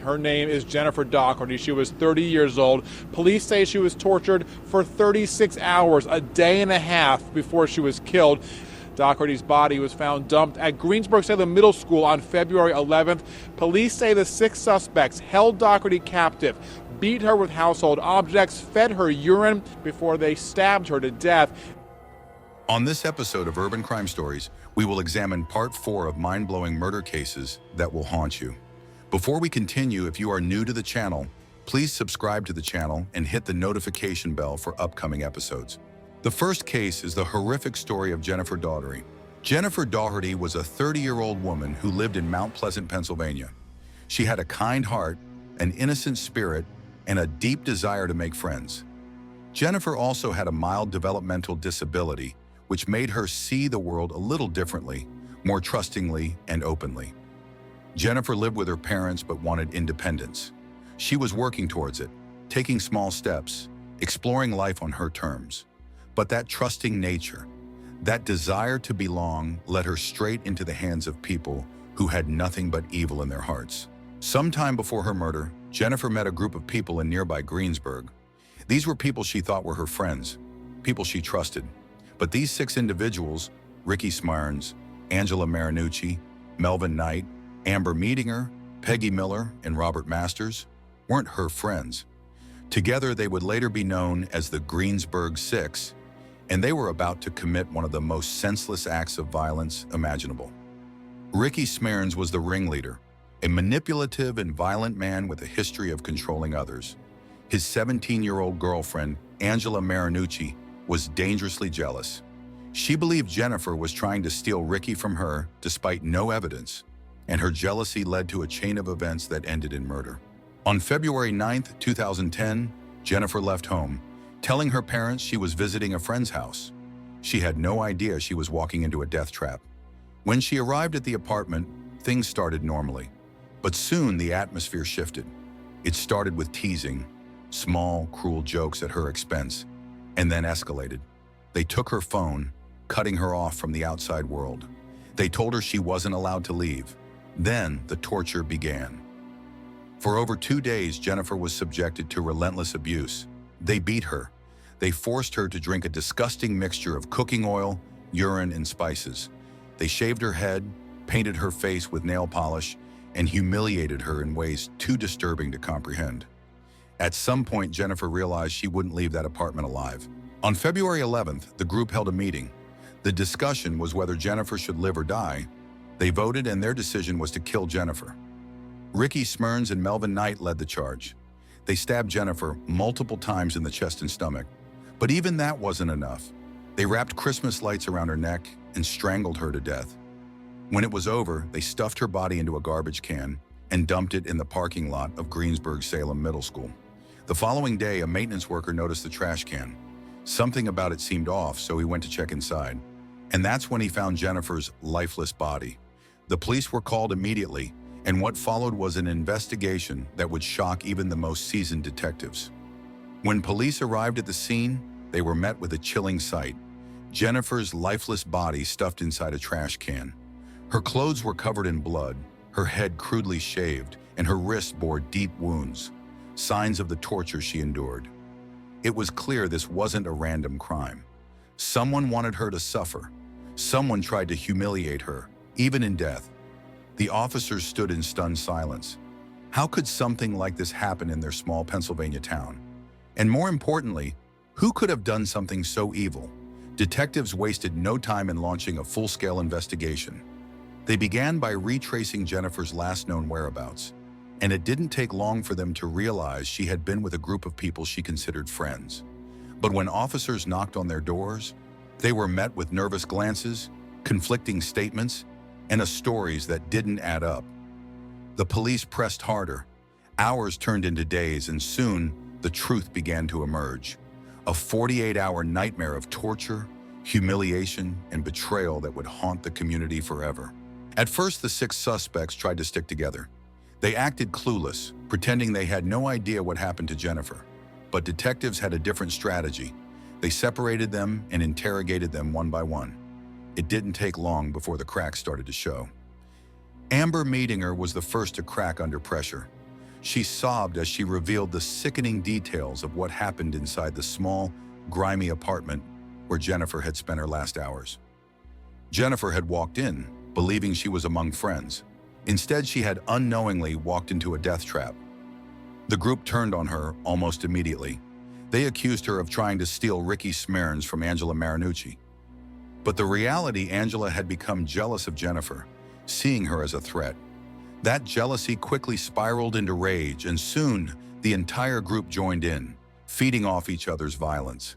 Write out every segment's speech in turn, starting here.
Her name is Jennifer Daugherty. She was 30 years old. Police say she was tortured for 36 hours, a day and a half before she was killed. Daugherty's body was found dumped at Greensburg-Salem Middle School on February 11th. Police say the 6 suspects held Daugherty captive, beat her with household objects, fed her urine before they stabbed her to death. On this episode of Urban Crime Stories, we will examine part 4 of mind-blowing murder cases that will haunt you. Before we continue, if you are new to the channel, please subscribe to the channel and hit the notification bell for upcoming episodes. The first case is the horrific story of Jennifer Daugherty. Jennifer Daugherty was a 30-year-old woman who lived in Mount Pleasant, Pennsylvania. She had a kind heart, an innocent spirit, and a deep desire to make friends. Jennifer also had a mild developmental disability, which made her see the world a little differently, more trustingly and openly. Jennifer lived with her parents but wanted independence. She was working towards it, taking small steps, exploring life on her terms. But that trusting nature, that desire to belong, led her straight into the hands of people who had nothing but evil in their hearts. Sometime before her murder, Jennifer met a group of people in nearby Greensburg. These were people she thought were her friends, people she trusted. But these 6 individuals, Ricky Smearns, Angela Marinucci, Melvin Knight, Amber Meedinger, Peggy Miller, and Robert Masters, weren't her friends. Together, they would later be known as the Greensburg Six, and they were about to commit one of the most senseless acts of violence imaginable. Ricky Smearns was the ringleader, a manipulative and violent man with a history of controlling others. His 17-year-old girlfriend, Angela Marinucci, was dangerously jealous. She believed Jennifer was trying to steal Ricky from her despite no evidence, and her jealousy led to a chain of events that ended in murder. On February 9, 2010, Jennifer left home, telling her parents she was visiting a friend's house. She had no idea she was walking into a death trap. When she arrived at the apartment, things started normally. But soon the atmosphere shifted. It started with teasing, small, cruel jokes at her expense, and then escalated. They took her phone, cutting her off from the outside world. They told her she wasn't allowed to leave. Then the torture began. For over 2 days, Jennifer was subjected to relentless abuse. They beat her. They forced her to drink a disgusting mixture of cooking oil, urine, and spices. They shaved her head, painted her face with nail polish, and humiliated her in ways too disturbing to comprehend. At some point, Jennifer realized she wouldn't leave that apartment alive. On February 11th, the group held a meeting. The discussion was whether Jennifer should live or die. They voted, and their decision was to kill Jennifer. Ricky Smearns and Melvin Knight led the charge. They stabbed Jennifer multiple times in the chest and stomach. But even that wasn't enough. They wrapped Christmas lights around her neck and strangled her to death. When it was over, they stuffed her body into a garbage can and dumped it in the parking lot of Greensburg-Salem Middle School. The following day, a maintenance worker noticed the trash can. Something about it seemed off, so he went to check inside. And that's when he found Jennifer's lifeless body. The police were called immediately, and what followed was an investigation that would shock even the most seasoned detectives. When police arrived at the scene, they were met with a chilling sight. Jennifer's lifeless body stuffed inside a trash can. Her clothes were covered in blood, her head crudely shaved, and her wrists bore deep wounds, signs of the torture she endured. It was clear this wasn't a random crime. Someone wanted her to suffer. Someone tried to humiliate her, even in death. The officers stood in stunned silence. How could something like this happen in their small Pennsylvania town? And more importantly, who could have done something so evil? Detectives wasted no time in launching a full-scale investigation. They began by retracing Jennifer's last known whereabouts, and it didn't take long for them to realize she had been with a group of people she considered friends. But when officers knocked on their doors, they were met with nervous glances, conflicting statements, and stories that didn't add up. The police pressed harder. Hours turned into days, and soon the truth began to emerge. A 48-hour nightmare of torture, humiliation, and betrayal that would haunt the community forever. At first, the 6 suspects tried to stick together. They acted clueless, pretending they had no idea what happened to Jennifer. But detectives had a different strategy. They separated them and interrogated them one by one. It didn't take long before the cracks started to show. Amber Meedinger was the first to crack under pressure. She sobbed as she revealed the sickening details of what happened inside the small, grimy apartment where Jennifer had spent her last hours. Jennifer had walked in, believing she was among friends. Instead, she had unknowingly walked into a death trap. The group turned on her almost immediately. They accused her of trying to steal Ricky Smearns from Angela Marinucci. But the reality, Angela had become jealous of Jennifer, seeing her as a threat. That jealousy quickly spiraled into rage, and soon the entire group joined in, feeding off each other's violence.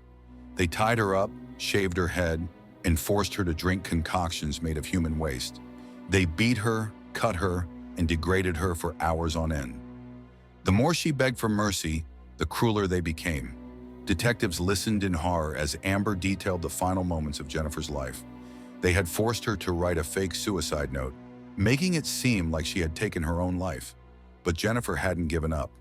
They tied her up, shaved her head, and forced her to drink concoctions made of human waste. They beat her, cut her, and degraded her for hours on end. The more she begged for mercy, the crueler they became. Detectives listened in horror as Amber detailed the final moments of Jennifer's life. They had forced her to write a fake suicide note, making it seem like she had taken her own life. But Jennifer hadn't given up.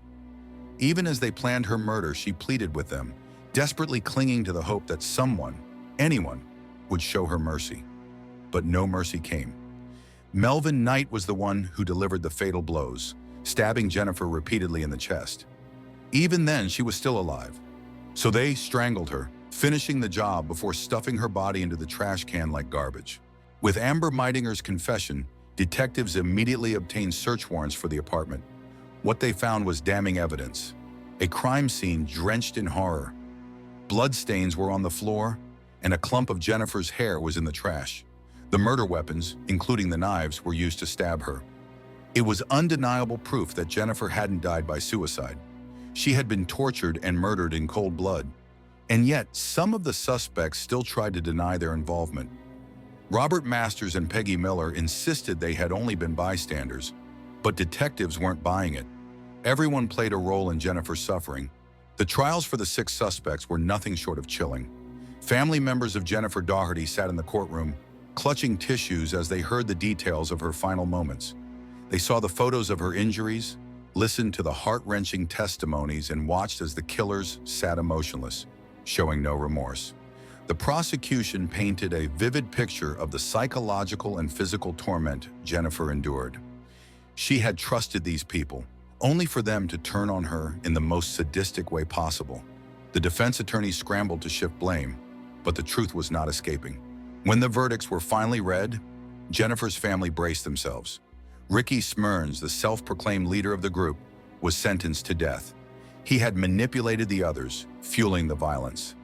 Even as they planned her murder, she pleaded with them, desperately clinging to the hope that someone, anyone, would show her mercy. But no mercy came. Melvin Knight was the one who delivered the fatal blows, stabbing Jennifer repeatedly in the chest. Even then, she was still alive. So they strangled her, finishing the job before stuffing her body into the trash can like garbage. With Amber Meidinger's confession, detectives immediately obtained search warrants for the apartment. What they found was damning evidence. A crime scene drenched in horror. Bloodstains were on the floor, and a clump of Jennifer's hair was in the trash. The murder weapons, including the knives, were used to stab her. It was undeniable proof that Jennifer hadn't died by suicide. She had been tortured and murdered in cold blood. And yet, some of the suspects still tried to deny their involvement. Robert Masters and Peggy Miller insisted they had only been bystanders, but detectives weren't buying it. Everyone played a role in Jennifer's suffering. The trials for the 6 suspects were nothing short of chilling. Family members of Jennifer Daugherty sat in the courtroom, clutching tissues as they heard the details of her final moments. They saw the photos of her injuries, listened to the heart-wrenching testimonies, and watched as the killers sat emotionless, showing no remorse. The prosecution painted a vivid picture of the psychological and physical torment Jennifer endured. She had trusted these people, only for them to turn on her in the most sadistic way possible. The defense attorneys scrambled to shift blame, but the truth was not escaping. When the verdicts were finally read, Jennifer's family braced themselves. Ricky Smearns, the self-proclaimed leader of the group, was sentenced to death. He had manipulated the others, fueling the violence.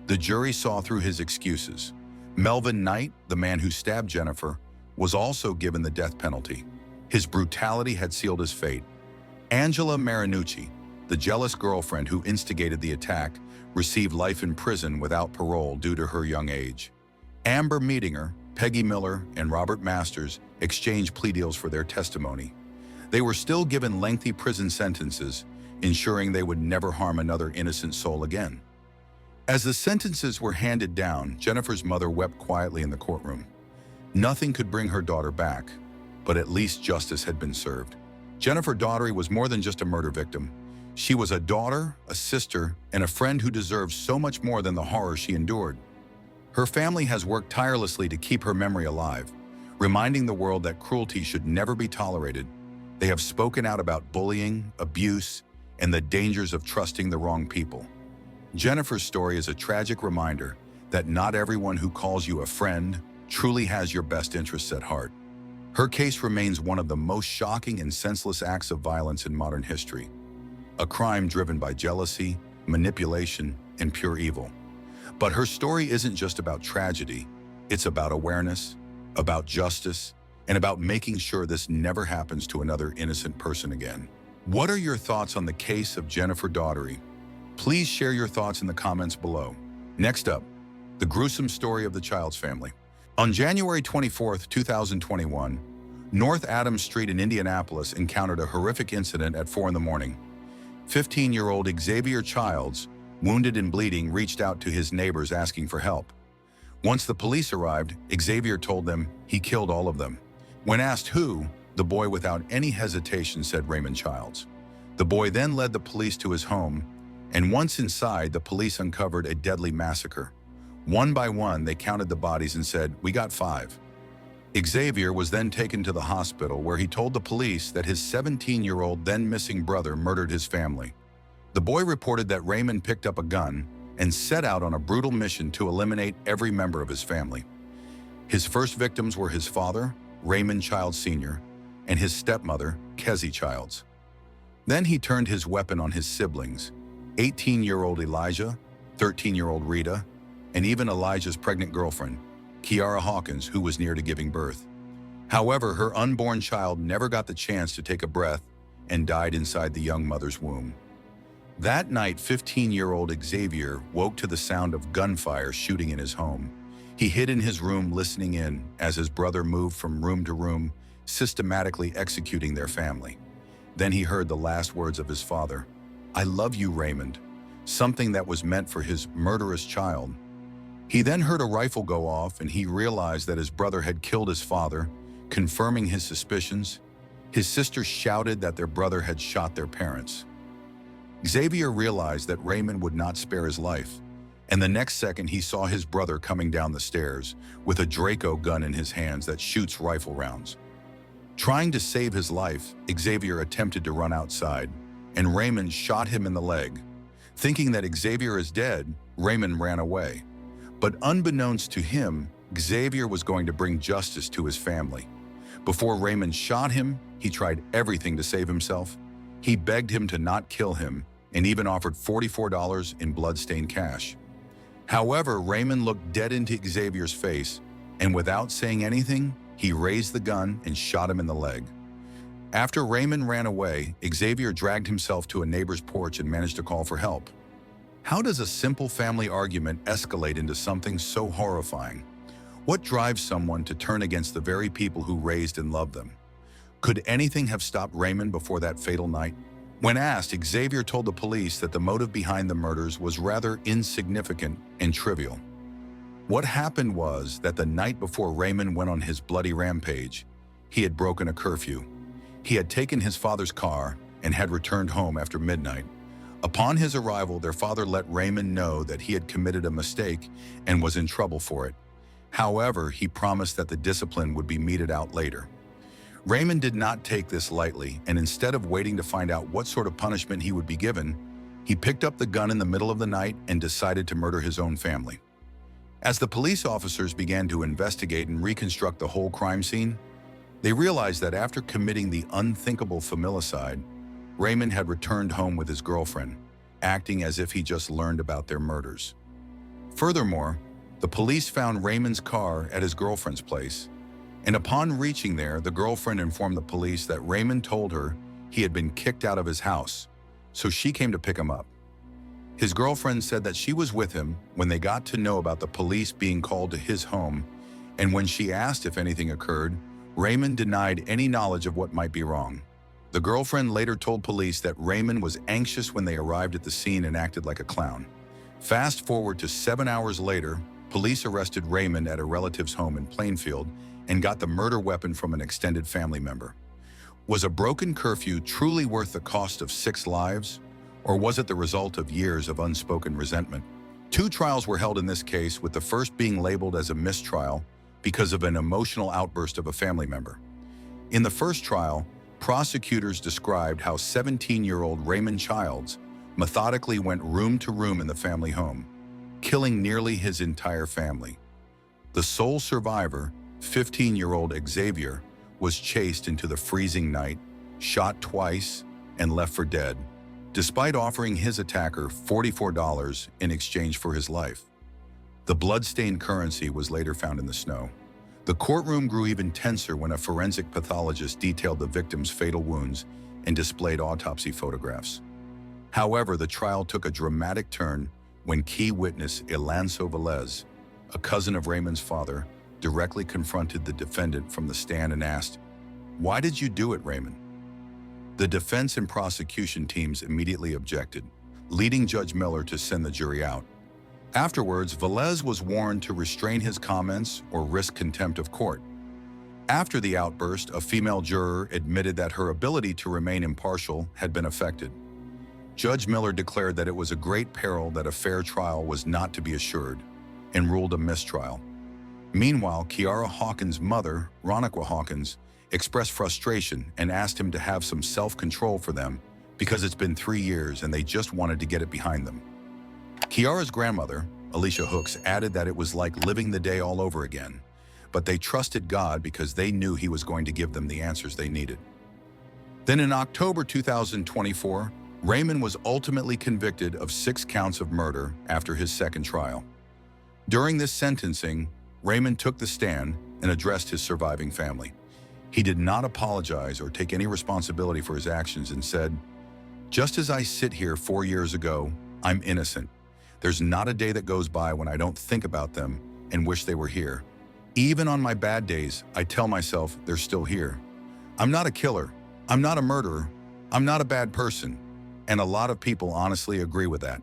The jury saw through his excuses. Melvin Knight, the man who stabbed Jennifer, was also given the death penalty. His brutality had sealed his fate. Angela Marinucci, the jealous girlfriend who instigated the attack, received life in prison without parole due to her young age. Amber Meidinger, Peggy Miller, and Robert Masters exchanged plea deals for their testimony. They were still given lengthy prison sentences, ensuring they would never harm another innocent soul again. As the sentences were handed down, Jennifer's mother wept quietly in the courtroom. Nothing could bring her daughter back, but at least justice had been served. Jennifer Daugherty was more than just a murder victim. She was a daughter, a sister, and a friend who deserved so much more than the horror she endured. Her family has worked tirelessly to keep her memory alive, reminding the world that cruelty should never be tolerated. They have spoken out about bullying, abuse, and the dangers of trusting the wrong people. Jennifer's story is a tragic reminder that not everyone who calls you a friend truly has your best interests at heart. Her case remains one of the most shocking and senseless acts of violence in modern history, a crime driven by jealousy, manipulation, and pure evil. But her story isn't just about tragedy. It's about awareness, about justice, and about making sure this never happens to another innocent person again. What are your thoughts on the case of Jennifer Daugherty? Please share your thoughts in the comments below. Next up, the gruesome story of the Childs family. On January 24, 2021, North Adams Street in Indianapolis encountered a horrific incident at 4 in the morning. 15-year-old Xavier Childs, wounded and bleeding, reached out to his neighbors asking for help. Once the police arrived, Xavier told them he killed all of them. When asked who, the boy without any hesitation said Raymond Childs. The boy then led the police to his home, and once inside, the police uncovered a deadly massacre. One by one, they counted the bodies and said, "We got 5." Xavier was then taken to the hospital where he told the police that his 17-year-old then missing brother murdered his family. The boy reported that Raymond picked up a gun and set out on a brutal mission to eliminate every member of his family. His first victims were his father, Raymond Childs Sr., and his stepmother, Kezzie Childs. Then he turned his weapon on his siblings, 18-year-old Elijah, 13-year-old Rita, and even Elijah's pregnant girlfriend, Kiara Hawkins, who was near to giving birth. However, her unborn child never got the chance to take a breath and died inside the young mother's womb. That night, 15-year-old Xavier woke to the sound of gunfire shooting in his home. He hid in his room listening in as his brother moved from room to room, systematically executing their family. Then he heard the last words of his father, "I love you, Raymond," something that was meant for his murderous child. He then heard a rifle go off and he realized that his brother had killed his father, confirming his suspicions. His sister shouted that their brother had shot their parents. Xavier realized that Raymond would not spare his life, and the next second he saw his brother coming down the stairs with a Draco gun in his hands that shoots rifle rounds. Trying to save his life, Xavier attempted to run outside, and Raymond shot him in the leg. Thinking that Xavier is dead, Raymond ran away. But unbeknownst to him, Xavier was going to bring justice to his family. Before Raymond shot him, he tried everything to save himself. He begged him to not kill him and even offered $44 in blood-stained cash. However, Raymond looked dead into Xavier's face, and without saying anything, he raised the gun and shot him in the leg. After Raymond ran away, Xavier dragged himself to a neighbor's porch and managed to call for help. How does a simple family argument escalate into something so horrifying? What drives someone to turn against the very people who raised and loved them? Could anything have stopped Raymond before that fatal night? When asked, Xavier told the police that the motive behind the murders was rather insignificant and trivial. What happened was that the night before Raymond went on his bloody rampage, he had broken a curfew. He had taken his father's car and had returned home after midnight. Upon his arrival, their father let Raymond know that he had committed a mistake and was in trouble for it. However, he promised that the discipline would be meted out later. Raymond did not take this lightly, and instead of waiting to find out what sort of punishment he would be given, he picked up the gun in the middle of the night and decided to murder his own family. As the police officers began to investigate and reconstruct the whole crime scene, they realized that after committing the unthinkable familicide, Raymond had returned home with his girlfriend, acting as if he just learned about their murders. Furthermore, the police found Raymond's car at his girlfriend's place, and upon reaching there, the girlfriend informed the police that Raymond told her he had been kicked out of his house, so she came to pick him up. His girlfriend said that she was with him when they got to know about the police being called to his home, and when she asked if anything occurred, Raymond denied any knowledge of what might be wrong. The girlfriend later told police that Raymond was anxious when they arrived at the scene and acted like a clown. Fast forward to 7 hours later, police arrested Raymond at a relative's home in Plainfield and got the murder weapon from an extended family member. Was a broken curfew truly worth the cost of 6 lives? Or was it the result of years of unspoken resentment? 2 trials were held in this case, with the first being labeled as a mistrial because of an emotional outburst of a family member. In the first trial, prosecutors described how 17-year-old Raymond Childs methodically went room to room in the family home, killing nearly his entire family. The sole survivor, 15-year-old Xavier, was chased into the freezing night, shot twice, and left for dead, despite offering his attacker $44 in exchange for his life. The blood-stained currency was later found in the snow. The courtroom grew even tenser when a forensic pathologist detailed the victim's fatal wounds and displayed autopsy photographs. However, the trial took a dramatic turn when key witness Ilanso Velez, a cousin of Raymond's father, directly confronted the defendant from the stand and asked, "Why did you do it, Raymond?" The defense and prosecution teams immediately objected, leading Judge Miller to send the jury out. Afterwards, Velez was warned to restrain his comments or risk contempt of court. After the outburst, a female juror admitted that her ability to remain impartial had been affected. Judge Miller declared that it was a great peril that a fair trial was not to be assured, and ruled a mistrial. Meanwhile, Kiara Hawkins' mother, Ronica Hawkins, expressed frustration and asked him to have some self-control for them because it's been 3 years and they just wanted to get it behind them. Kiara's grandmother, Alicia Hooks, added that it was like living the day all over again, but they trusted God because they knew He was going to give them the answers they needed. Then in October 2024, Raymond was ultimately convicted of 6 counts of murder after his second trial. During this sentencing, Raymond took the stand and addressed his surviving family. He did not apologize or take any responsibility for his actions and said, "Just as I sit here 4 years ago, I'm innocent. There's not a day that goes by when I don't think about them and wish they were here. Even on my bad days, I tell myself they're still here. I'm not a killer. I'm not a murderer. I'm not a bad person." And a lot of people honestly agree with that.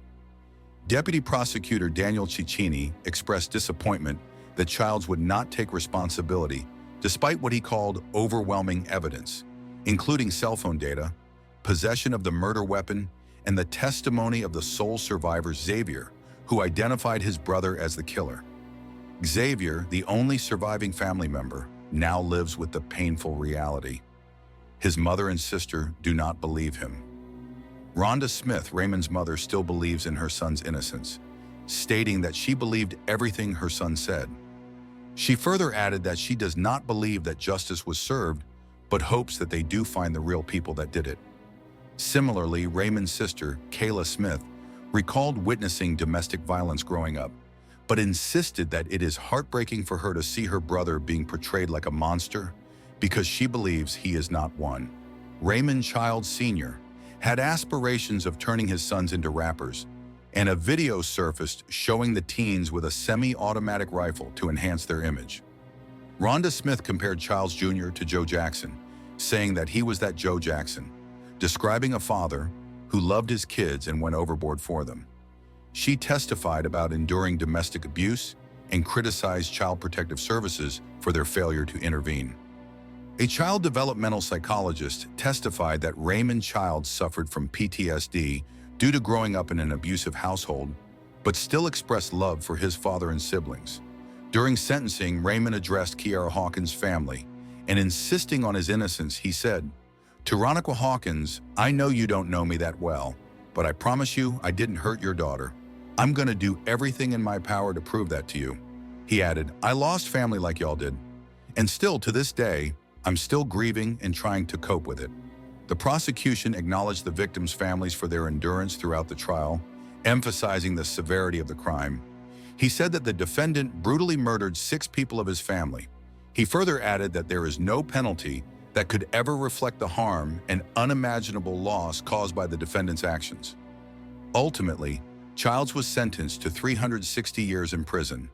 Deputy Prosecutor Daniel Cicchini expressed disappointment that Childs would not take responsibility despite what he called overwhelming evidence, including cell phone data, possession of the murder weapon, and the testimony of the sole survivor, Xavier, who identified his brother as the killer. Xavier, the only surviving family member, now lives with the painful reality. His mother and sister do not believe him. Rhonda Smith, Raymond's mother, still believes in her son's innocence, stating that she believed everything her son said. She further added that she does not believe that justice was served, but hopes that they do find the real people that did it. Similarly, Raymond's sister, Kayla Smith, recalled witnessing domestic violence growing up, but insisted that it is heartbreaking for her to see her brother being portrayed like a monster because she believes he is not one. Raymond Childs Sr. had aspirations of turning his sons into rappers, and a video surfaced showing the teens with a semi-automatic rifle to enhance their image. Rhonda Smith compared Childs Jr. to Joe Jackson, saying that he was that Joe Jackson, describing a father who loved his kids and went overboard for them. She testified about enduring domestic abuse and criticized Child Protective Services for their failure to intervene. A child developmental psychologist testified that Raymond Childs suffered from PTSD due to growing up in an abusive household, but still expressed love for his father and siblings. During sentencing, Raymond addressed Kiara Hawkins' family, and insisting on his innocence, he said, "To Ronica Hawkins, I know you don't know me that well, but I promise you I didn't hurt your daughter. I'm gonna do everything in my power to prove that to you." He added, "I lost family like y'all did, and still to this day, I'm still grieving and trying to cope with it." The prosecution acknowledged the victims' families for their endurance throughout the trial, emphasizing the severity of the crime. He said that the defendant brutally murdered 6 people of his family. He further added that there is no penalty that could ever reflect the harm and unimaginable loss caused by the defendant's actions. Ultimately, Childs was sentenced to 360 years in prison.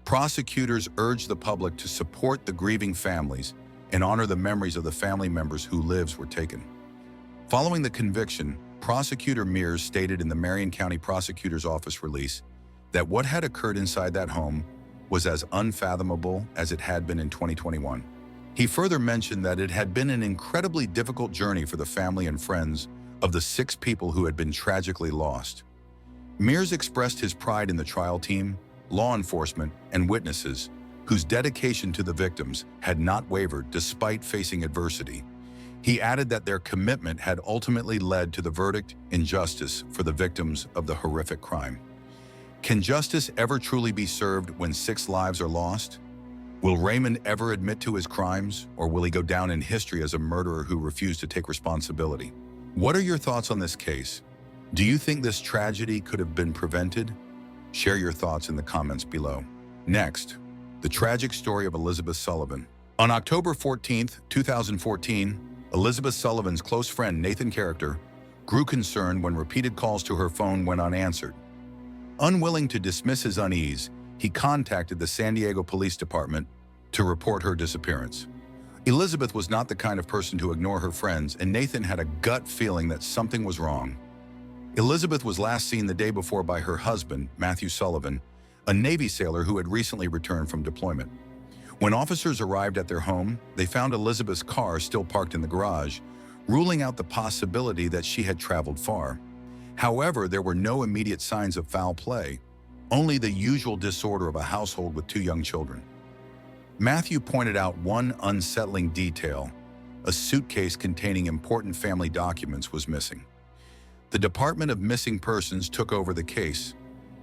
Prosecutors urged the public to support the grieving families and honor the memories of the family members whose lives were taken. Following the conviction, Prosecutor Mears stated in the Marion County Prosecutor's Office release that what had occurred inside that home was as unfathomable as it had been in 2021. He further mentioned that it had been an incredibly difficult journey for the family and friends of the 6 people who had been tragically lost. Mears expressed his pride in the trial team, law enforcement, and witnesses whose dedication to the victims had not wavered despite facing adversity. He added that their commitment had ultimately led to the verdict and justice for the victims of the horrific crime. Can justice ever truly be served when 6 lives are lost? Will Raymond ever admit to his crimes, or will he go down in history as a murderer who refused to take responsibility? What are your thoughts on this case? Do you think this tragedy could have been prevented? Share your thoughts in the comments below. Next, the tragic story of Elizabeth Sullivan. On October 14th, 2014, Elizabeth Sullivan's close friend Nathan Character grew concerned when repeated calls to her phone went unanswered. Unwilling to dismiss his unease, he contacted the San Diego Police Department to report her disappearance. Elizabeth was not the kind of person to ignore her friends, and Nathan had a gut feeling that something was wrong. Elizabeth was last seen the day before by her husband, Matthew Sullivan, a Navy sailor who had recently returned from deployment. When officers arrived at their home, they found Elizabeth's car still parked in the garage, ruling out the possibility that she had traveled far. However, there were no immediate signs of foul play, only the usual disorder of a household with 2 young children. Matthew pointed out one unsettling detail. A suitcase containing important family documents was missing. The Department of Missing Persons took over the case,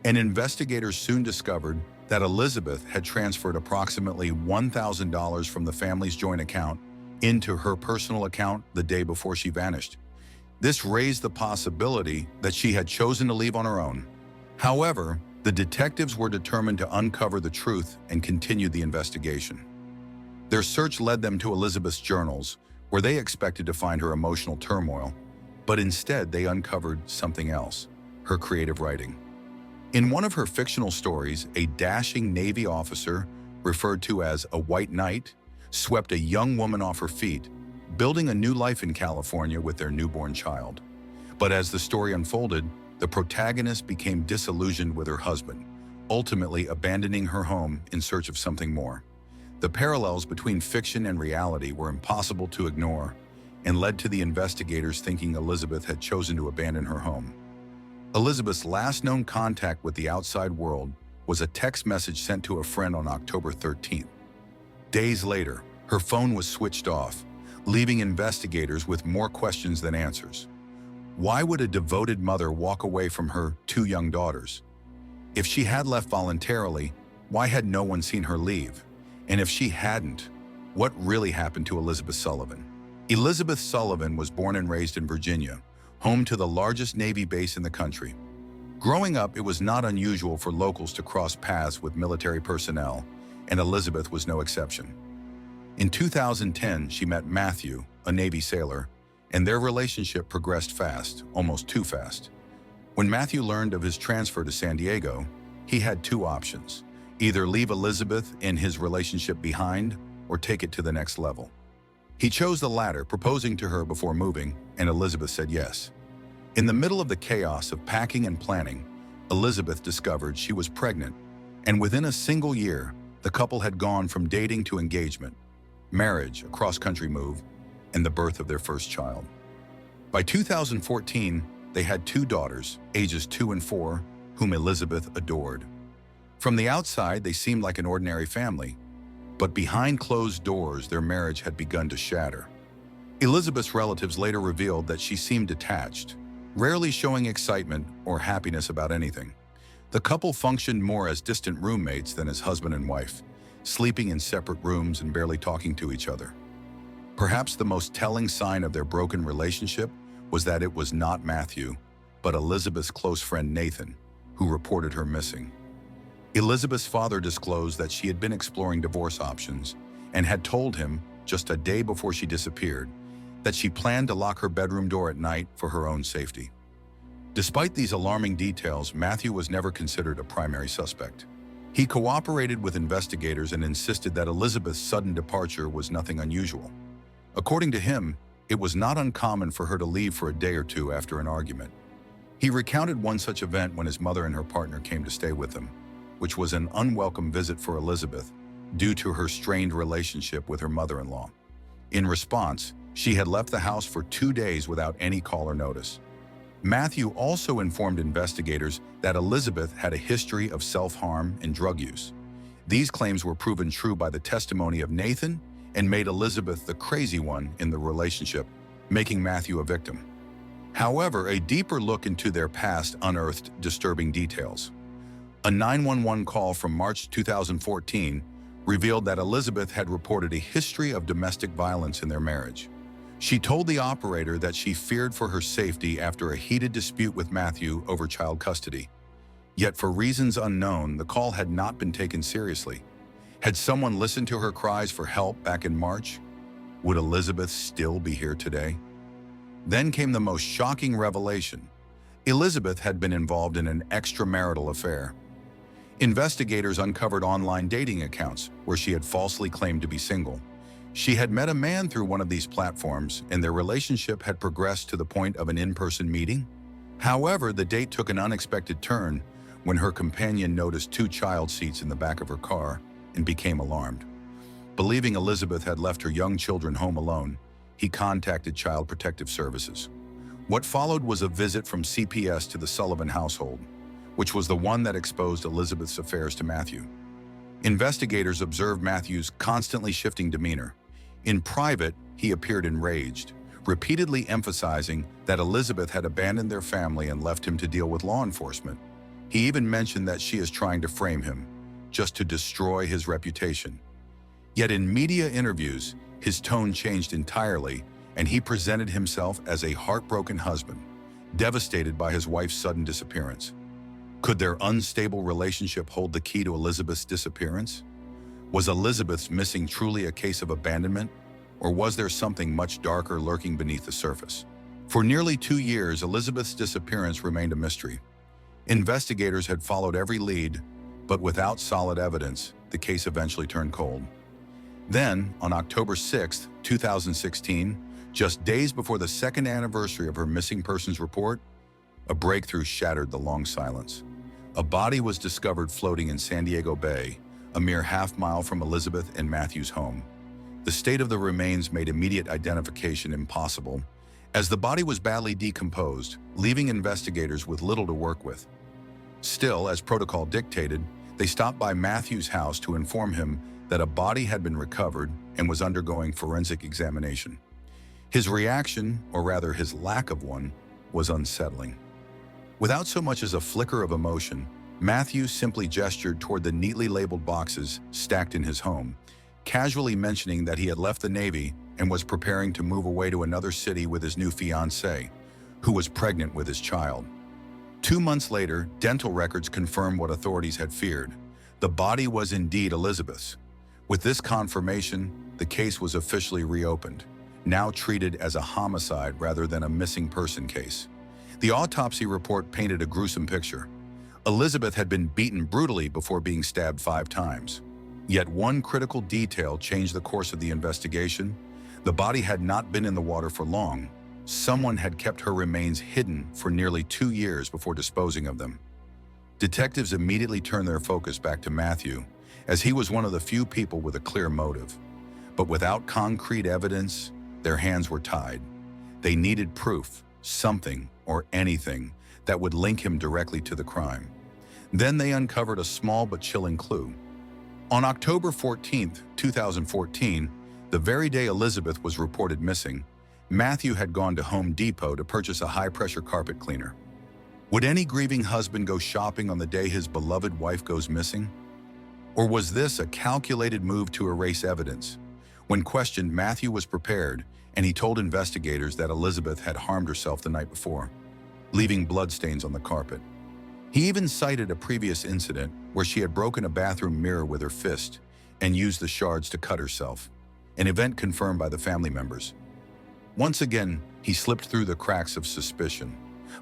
and investigators soon discovered that Elizabeth had transferred approximately $1,000 from the family's joint account into her personal account the day before she vanished. This raised the possibility that she had chosen to leave on her own. However, the detectives were determined to uncover the truth and continue the investigation. Their search led them to Elizabeth's journals, where they expected to find her emotional turmoil, but instead they uncovered something else: her creative writing. In one of her fictional stories, a dashing Navy officer, referred to as a white knight, swept a young woman off her feet, building a new life in California with their newborn child. But as the story unfolded, the protagonist became disillusioned with her husband, ultimately abandoning her home in search of something more. The parallels between fiction and reality were impossible to ignore and led to the investigators thinking Elizabeth had chosen to abandon her home. Elizabeth's last known contact with the outside world was a text message sent to a friend on October 13th. Days later, her phone was switched off, leaving investigators with more questions than answers. Why would a devoted mother walk away from her two young daughters? If she had left voluntarily, why had no one seen her leave? And if she hadn't, what really happened to Elizabeth Sullivan? Elizabeth Sullivan was born and raised in Virginia, home to the largest Navy base in the country. Growing up, it was not unusual for locals to cross paths with military personnel, and Elizabeth was no exception. In 2010, she met Matthew, a Navy sailor, and their relationship progressed fast, almost too fast. When Matthew learned of his transfer to San Diego, he had two options: either leave Elizabeth and his relationship behind or take it to the next level. He chose the latter, proposing to her before moving, and Elizabeth said yes. In the middle of the chaos of packing and planning, Elizabeth discovered she was pregnant, and within a single year, the couple had gone from dating to engagement, marriage, a cross-country move, and the birth of their first child. By 2014, they had two daughters, ages 2 and 4, whom Elizabeth adored. From the outside, they seemed like an ordinary family, but behind closed doors, their marriage had begun to shatter. Elizabeth's relatives later revealed that she seemed detached, rarely showing excitement or happiness about anything. The couple functioned more as distant roommates than as husband and wife, sleeping in separate rooms and barely talking to each other. Perhaps the most telling sign of their broken relationship was that it was not Matthew, but Elizabeth's close friend Nathan, who reported her missing. Elizabeth's father disclosed that she had been exploring divorce options and had told him, just a day before she disappeared, that she planned to lock her bedroom door at night for her own safety. Despite these alarming details, Matthew was never considered a primary suspect. He cooperated with investigators and insisted that Elizabeth's sudden departure was nothing unusual. According to him, it was not uncommon for her to leave for a day or two after an argument. He recounted one such event when his mother and her partner came to stay with him, which was an unwelcome visit for Elizabeth due to her strained relationship with her mother-in-law. In response, she had left the house for 2 days without any call or notice. Matthew also informed investigators that Elizabeth had a history of self-harm and drug use. These claims were proven true by the testimony of Nathan and made Elizabeth the crazy one in the relationship, making Matthew a victim. However, a deeper look into their past unearthed disturbing details. A 911 call from March 2014 revealed that Elizabeth had reported a history of domestic violence in their marriage. She told the operator that she feared for her safety after a heated dispute with Matthew over child custody. Yet for reasons unknown, the call had not been taken seriously. Had someone listened to her cries for help back in March? Would Elizabeth still be here today? Then came the most shocking revelation. Elizabeth had been involved in an extramarital affair. Investigators uncovered online dating accounts where she had falsely claimed to be single. She had met a man through one of these platforms, and their relationship had progressed to the point of an in-person meeting. However, the date took an unexpected turn when her companion noticed 2 child seats in the back of her car and became alarmed. Believing Elizabeth had left her young children home alone, he contacted Child Protective Services. What followed was a visit from CPS to the Sullivan household, which was the one that exposed Elizabeth's affairs to Matthew. Investigators observed Matthew's constantly shifting demeanor. In private, he appeared enraged, repeatedly emphasizing that Elizabeth had abandoned their family and left him to deal with law enforcement. He even mentioned that she is trying to frame him, just to destroy his reputation. Yet in media interviews, his tone changed entirely, and he presented himself as a heartbroken husband, devastated by his wife's sudden disappearance. Could their unstable relationship hold the key to Elizabeth's disappearance? Was Elizabeth's missing truly a case of abandonment, or was there something much darker lurking beneath the surface? For nearly 2 years, Elizabeth's disappearance remained a mystery. Investigators had followed every lead, but without solid evidence, the case eventually turned cold. Then, on October 6, 2016, just days before the second anniversary of her missing persons report, a breakthrough shattered the long silence. A body was discovered floating in San Diego Bay, a mere half-mile from Elizabeth and Matthew's home. The state of the remains made immediate identification impossible, as the body was badly decomposed, leaving investigators with little to work with. Still, as protocol dictated, they stopped by Matthew's house to inform him that a body had been recovered and was undergoing forensic examination. His reaction, or rather his lack of one, was unsettling. Without so much as a flicker of emotion, Matthew simply gestured toward the neatly labeled boxes stacked in his home, casually mentioning that he had left the Navy and was preparing to move away to another city with his new fiancée, who was pregnant with his child. 2 months later, dental records confirmed what authorities had feared. The body was indeed Elizabeth's. With this confirmation, the case was officially reopened, now treated as a homicide rather than a missing person case. The autopsy report painted a gruesome picture. Elizabeth had been beaten brutally before being stabbed 5 times. Yet one critical detail changed the course of the investigation. The body had not been in the water for long. Someone had kept her remains hidden for nearly 2 years before disposing of them. Detectives immediately turned their focus back to Matthew, as he was one of the few people with a clear motive. But without concrete evidence, their hands were tied. They needed proof, something or anything that would link him directly to the crime. Then they uncovered a small but chilling clue. On October 14, 2014, the very day Elizabeth was reported missing, Matthew had gone to Home Depot to purchase a high-pressure carpet cleaner. Would any grieving husband go shopping on the day his beloved wife goes missing? Or was this a calculated move to erase evidence? When questioned, Matthew was prepared, and he told investigators that Elizabeth had harmed herself the night before, leaving bloodstains on the carpet. He even cited a previous incident where she had broken a bathroom mirror with her fist and used the shards to cut herself, an event confirmed by the family members. Once again, he slipped through the cracks of suspicion,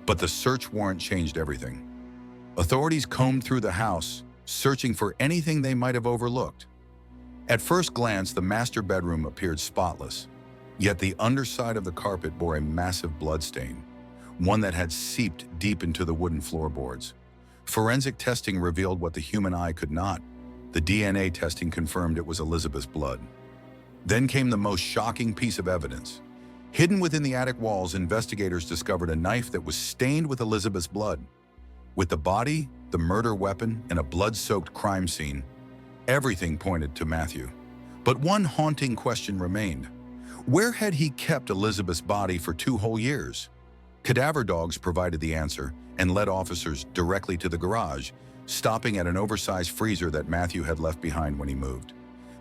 but the search warrant changed everything. Authorities combed through the house, searching for anything they might have overlooked. At first glance, the master bedroom appeared spotless, yet the underside of the carpet bore a massive bloodstain, one that had seeped deep into the wooden floorboards. Forensic testing revealed what the human eye could not. The DNA testing confirmed it was Elizabeth's blood. Then came the most shocking piece of evidence. Hidden within the attic walls, investigators discovered a knife that was stained with Elizabeth's blood. With the body, the murder weapon, and a blood-soaked crime scene, everything pointed to Matthew. But one haunting question remained. Where had he kept Elizabeth's body for 2 whole years? Cadaver dogs provided the answer and led officers directly to the garage, stopping at an oversized freezer that Matthew had left behind when he moved.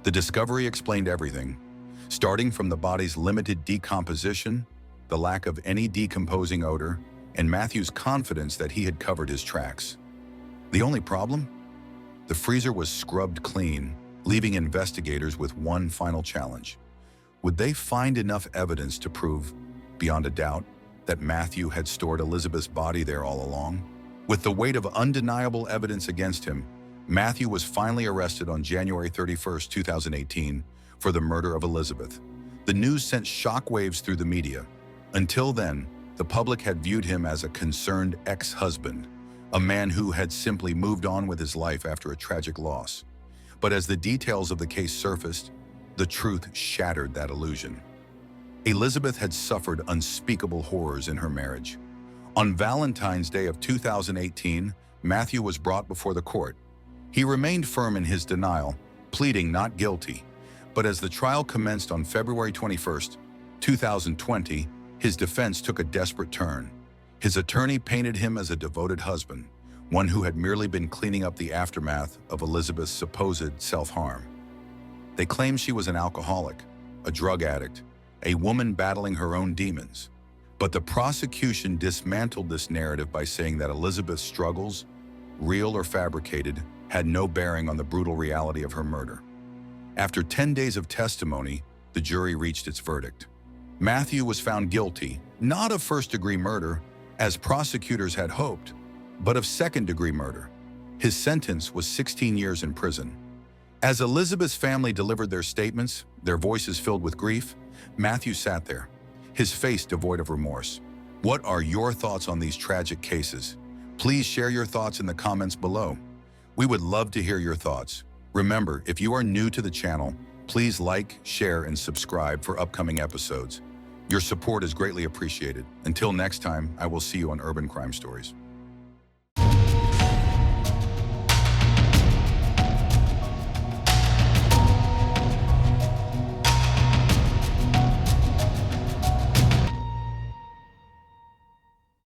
The discovery explained everything, starting from the body's limited decomposition, the lack of any decomposing odor, and Matthew's confidence that he had covered his tracks. The only problem? The freezer was scrubbed clean, leaving investigators with one final challenge. Would they find enough evidence to prove, beyond a doubt, that Matthew had stored Elizabeth's body there all along? With the weight of undeniable evidence against him, Matthew was finally arrested on January 31, 2018, for the murder of Elizabeth. The news sent shockwaves through the media. Until then, the public had viewed him as a concerned ex-husband, a man who had simply moved on with his life after a tragic loss. But as the details of the case surfaced, the truth shattered that illusion. Elizabeth had suffered unspeakable horrors in her marriage. On Valentine's Day of 2018, Matthew was brought before the court. He remained firm in his denial, pleading not guilty. But as the trial commenced on February 21, 2020, his defense took a desperate turn. His attorney painted him as a devoted husband, one who had merely been cleaning up the aftermath of Elizabeth's supposed self-harm. They claimed she was an alcoholic, a drug addict, a woman battling her own demons. But the prosecution dismantled this narrative by saying that Elizabeth's struggles, real or fabricated, had no bearing on the brutal reality of her murder. After 10 days of testimony, the jury reached its verdict. Matthew was found guilty, not of first-degree murder, as prosecutors had hoped, but of second-degree murder. His sentence was 16 years in prison. As Elizabeth's family delivered their statements, their voices filled with grief, Matthew sat there, his face devoid of remorse. What are your thoughts on these tragic cases? Please share your thoughts in the comments below. We would love to hear your thoughts. Remember, if you are new to the channel, please like, share, and subscribe for upcoming episodes. Your support is greatly appreciated. Until next time, I will see you on Urban Crime Stories.